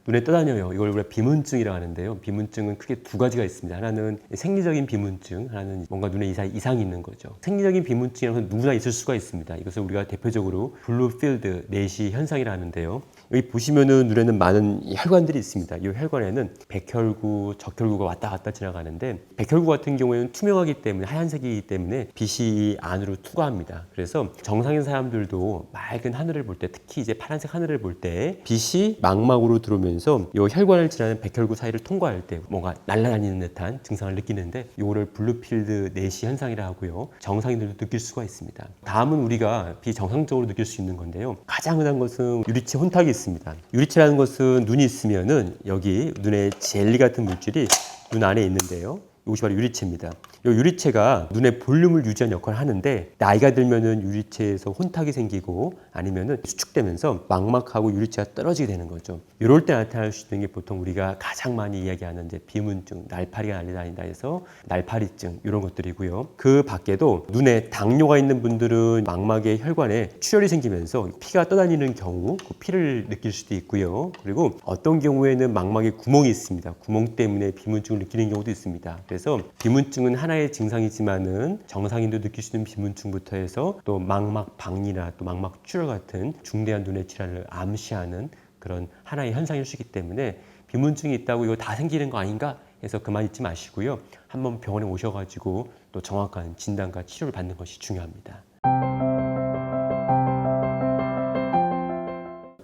눈에 떠다녀요. 이걸 우리가 비문증이라고 하는데요. 비문증은 크게 두 가지가 있습니다. 하나는 생리적인 비문증, 하나는 뭔가 눈에 이상이 있는 거죠. 생리적인 비문증이라는 건 누구나 있을 수가 있습니다. 이것을 우리가 대표적으로 블루필드 내시 현상이라 하는데요. 여기 보시면은 눈에는 많은 혈관들이 있습니다. 이 혈관에는 백혈구, 적혈구가 왔다 갔다 지나가는데 백혈구 같은 경우에는 투명하기 때문에 하얀색이기 때문에 빛이 안으로 투과합니다. 그래서 정상인 사람들도 맑은 하늘을 볼 때, 특히 이제 파란색 하늘을 볼 때 빛이 망막으로 들어오면서 이 혈관을 지나는 백혈구 사이를 통과할 때 뭔가 날아다니는 듯한 증상을 느끼는데 이거를 블루필드 내시 현상이라 하고요. 정상인들도 느낄 수가 있습니다. 다음은 우리가 비정상적으로 느낄 수 있는 건데요. 가장 흔한 것은 유리체 혼탁이 있습니다. 유리체라는 것은 눈이 있으면은 여기 눈에 젤리 같은 물질이 눈 안에 있는데요. 이것이 바로 유리체입니다. 이 유리체가 눈의 볼륨을 유지하는 역할을 하는데 나이가 들면은 유리체에서 혼탁이 생기고 아니면은 수축되면서 망막하고 유리체가 떨어지게 되는 거죠. 이럴 때 나타날 수 있는 게 보통 우리가 가장 많이 이야기하는 이제 비문증, 날파리가 날아다닌다 해서 날파리증 이런 것들이고요. 그 밖에도 눈에 당뇨가 있는 분들은 망막의 혈관에 출혈이 생기면서 피가 떠다니는 경우 그 피를 느낄 수도 있고요. 그리고 어떤 경우에는 망막에 구멍이 있습니다. 구멍 때문에 비문증을 느끼는 경우도 있습니다. 그래서 비문증은 하나의 증상이지만은 정상인도 느낄 수 있는 비문증부터 해서 또 망막 박리나 또 망막 출혈 같은 중대한 눈의 질환을 암시하는 그런 하나의 현상일 수 있기 때문에 비문증이 있다고 이거 다 생기는 거 아닌가 해서 그만 잊지 마시고요. 한번 병원에 오셔가지고 또 정확한 진단과 치료를 받는 것이 중요합니다.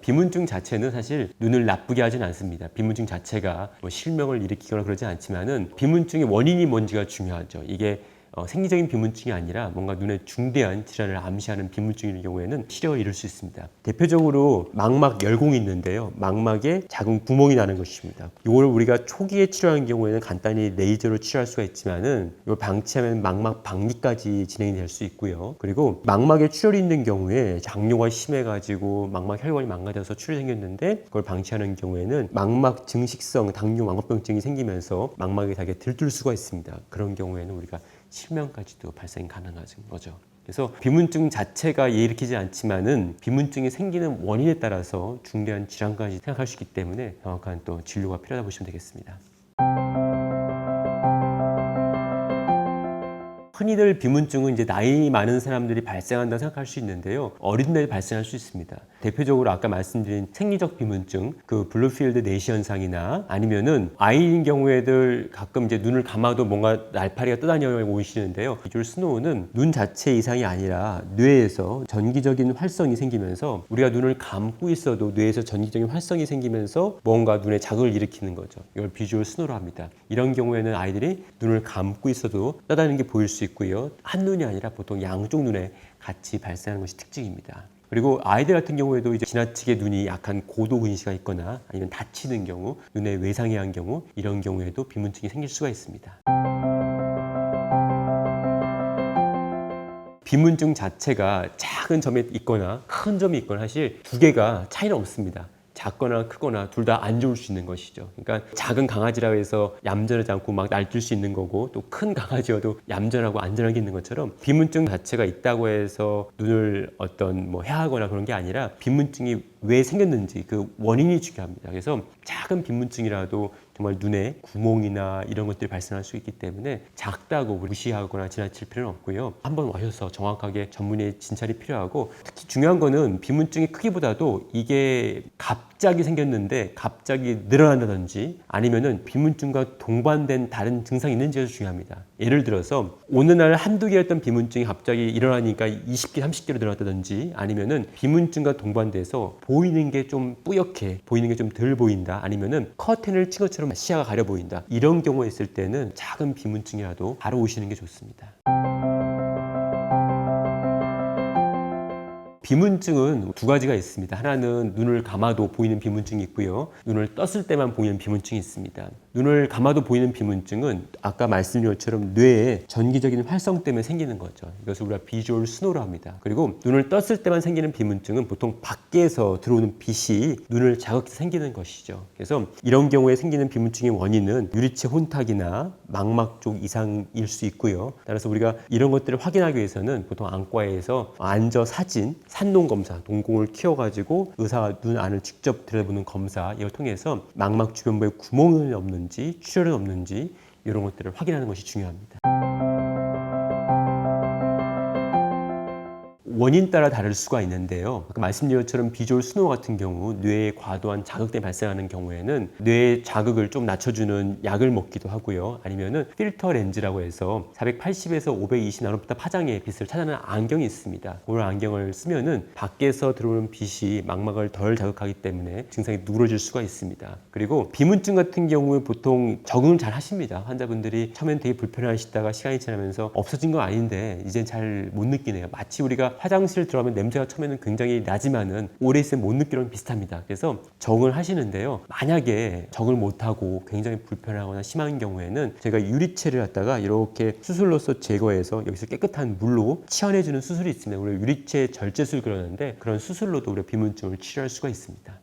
비문증 자체는 사실 눈을 나쁘게 하진 않습니다. 비문증 자체가 뭐 실명을 일으키거나 그러지 않지만은 비문증의 원인이 뭔지가 중요하죠. 이게 생리적인 비문증이 아니라 뭔가 눈에 중대한 질환을 암시하는 비문증인 경우에는 치료를 이룰 수 있습니다. 대표적으로 망막 열공이 있는데요. 망막에 작은 구멍이 나는 것입니다. 이걸 우리가 초기에 치료하는 경우에는 간단히 레이저로 치료할 수가 있지만은 이걸 방치하면 망막 박리까지 진행이 될 수 있고요. 그리고 망막에 출혈이 있는 경우에 장뇨가 심해가지고 망막 혈관이 망가져서 출혈이 생겼는데 그걸 방치하는 경우에는 망막 증식성 당뇨 망막병증이 생기면서 망막이 되게 들뜰 수가 있습니다. 그런 경우에는 우리가 실명까지도 발생이 가능한 거죠. 그래서 비문증 자체가 일으키지 않지만은 비문증이 생기는 원인에 따라서 중대한 질환까지 생각할 수 있기 때문에 정확한 또 진료가 필요하다 보시면 되겠습니다. 흔히들 비문증은 이제 나이 많은 사람들이 발생한다고 생각할 수 있는데요. 어린 나이에 발생할 수 있습니다. 대표적으로 아까 말씀드린 생리적 비문증, 그 블루필드 내시 현상이나 아니면은 아이인 경우에들 가끔 이제 눈을 감아도 뭔가 날파리가 떠다녀 오시는데요. 비주얼 스노우는 눈 자체 이상이 아니라 뇌에서 전기적인 활성이 생기면서 우리가 눈을 감고 있어도 뇌에서 전기적인 활성이 생기면서 뭔가 눈에 자극을 일으키는 거죠. 이걸 비주얼 스노우로 합니다. 이런 경우에는 아이들이 눈을 감고 있어도 떠다니는 게 보일 수 있고요. 한눈이 아니라 보통 양쪽 눈에 같이 발생하는 것이 특징입니다. 그리고 아이들 같은 경우에도 이제 지나치게 눈이 약한 고도 근시가 있거나 아니면 다치는 경우, 눈에 외상이 한 경우 이런 경우에도 비문증이 생길 수가 있습니다. 비문증 자체가 작은 점이 있거나 큰 점이 있거나 사실 두 개가 차이는 없습니다. 작거나 크거나 둘 다 안 좋을 수 있는 것이죠. 그러니까 작은 강아지라고 해서 얌전하지 않고 막 날뛸 수 있는 거고 또 큰 강아지여도 얌전하고 안전하게 있는 것처럼 비문증 자체가 있다고 해서 눈을 어떤 뭐 해하거나 그런 게 아니라 비문증이 왜 생겼는지 그 원인이 중요합니다. 그래서 작은 비문증이라도 정말 눈에 구멍이나 이런 것들이 발생할 수 있기 때문에 작다고 무시하거나 지나칠 필요는 없고요. 한번 와셔서 정확하게 전문의 진찰이 필요하고 특히 중요한 거는 비문증의 크기보다도 이게 갑자기 생겼는데 갑자기 늘어난다든지 아니면은 비문증과 동반된 다른 증상이 있는지가 중요합니다. 예를 들어서 어느 날 한두 개였던 비문증이 갑자기 일어나니까 20개, 30개로 늘어났다든지 아니면은 비문증과 동반돼서 보이는 게 좀 뿌옇게 보이는 게 좀 덜 보인다 아니면은 커튼을 친 것처럼 시야가 가려 보인다 이런 경우에 있을 때는 작은 비문증이라도 바로 오시는 게 좋습니다. 비문증은 두 가지가 있습니다. 하나는 눈을 감아도 보이는 비문증이 있고요. 눈을 떴을 때만 보이는 비문증이 있습니다. 눈을 감아도 보이는 비문증은 아까 말씀드린 것처럼 뇌의 전기적인 활성 때문에 생기는 거죠. 이것을 우리가 비주얼 스노우로 합니다. 그리고 눈을 떴을 때만 생기는 비문증은 보통 밖에서 들어오는 빛이 눈을 자극해서 생기는 것이죠. 그래서 이런 경우에 생기는 비문증의 원인은 유리체 혼탁이나 망막 쪽 이상일 수 있고요. 따라서 우리가 이런 것들을 확인하기 위해서는 보통 안과에서 안저 사진, 산농 검사, 동공을 키워가지고 의사가 눈 안을 직접 들여다보는 검사 이걸 통해서 망막 주변부에 구멍이 없는지 출혈은 없는지 이런 것들을 확인하는 것이 중요합니다. 원인 따라 다를 수가 있는데요. 아까 말씀드린 것처럼 비주얼 스노우 같은 경우 뇌에 과도한 자극 때문에 발생하는 경우에는 뇌의 자극을 좀 낮춰주는 약을 먹기도 하고요. 아니면은 필터 렌즈라고 해서 480에서 520 나노미터 파장의 빛을 차단하는 안경이 있습니다. 그 안경을 쓰면은 밖에서 들어오는 빛이 망막을 덜 자극하기 때문에 증상이 누그러질 수가 있습니다. 그리고 비문증 같은 경우에 보통 적응을 잘 하십니다. 환자분들이 처음엔 되게 불편해하시다가 시간이 지나면서 없어진 건 아닌데 이젠 잘 못 느끼네요. 마치 우리가 화장실 들어가면 냄새가 처음에는 굉장히 나지만은 오래 있으면 못 느끼는 건 비슷합니다. 그래서 적응을 하시는데요. 만약에 적응을 못하고 굉장히 불편하거나 심한 경우에는 제가 유리체를 갖다가 이렇게 수술로서 제거해서 여기서 깨끗한 물로 치환해주는 수술이 있습니다. 우리가 유리체 절제술 그러는데 그런 수술로도 우리가 비문증을 치료할 수가 있습니다.